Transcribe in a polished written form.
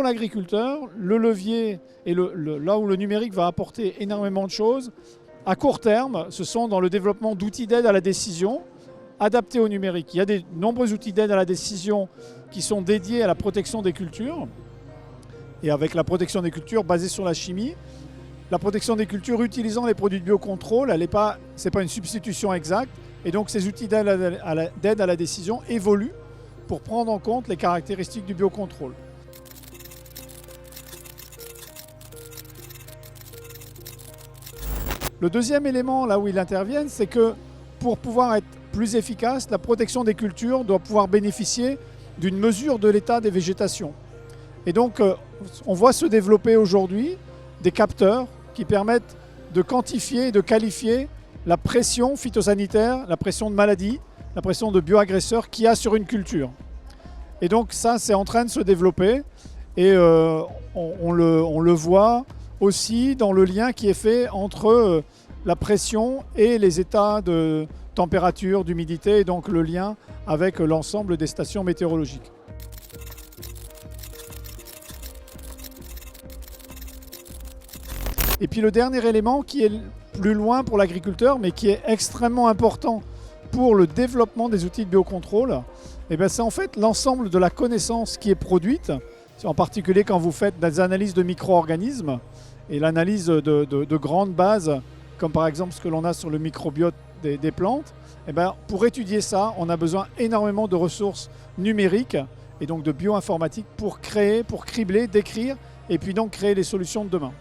l'agriculteur, le levier et là où le numérique va apporter énormément de choses, à court terme, ce sont dans le développement d'outils d'aide à la décision adaptés au numérique. Il y a de nombreux outils d'aide à la décision qui sont dédiés à la protection des cultures et avec la protection des cultures basée sur la chimie. La protection des cultures utilisant les produits de biocontrôle, ce n'est pas une substitution exacte et donc ces outils d'aide à la décision évoluent pour prendre en compte les caractéristiques du biocontrôle. Le deuxième élément là où ils interviennent, c'est que pour pouvoir être plus efficace, la protection des cultures doit pouvoir bénéficier d'une mesure de l'état des végétations. Et donc on voit se développer aujourd'hui des capteurs qui permettent de quantifier et de qualifier la pression phytosanitaire, la pression de maladie, la pression de bioagresseurs qu'il y a sur une culture. Et donc ça, c'est en train de se développer et on le voit aussi dans le lien qui est fait entre la pression et les états de température, d'humidité, et donc le lien avec l'ensemble des stations météorologiques. Et puis le dernier élément qui est plus loin pour l'agriculteur, mais qui est extrêmement important pour le développement des outils de biocontrôle, c'est en fait l'ensemble de la connaissance qui est produite, en particulier quand vous faites des analyses de micro-organismes et l'analyse de grandes bases, comme par exemple ce que l'on a sur le microbiote des plantes. Pour étudier ça, on a besoin énormément de ressources numériques et donc de bioinformatique pour créer, pour cribler, décrire et puis donc créer les solutions de demain.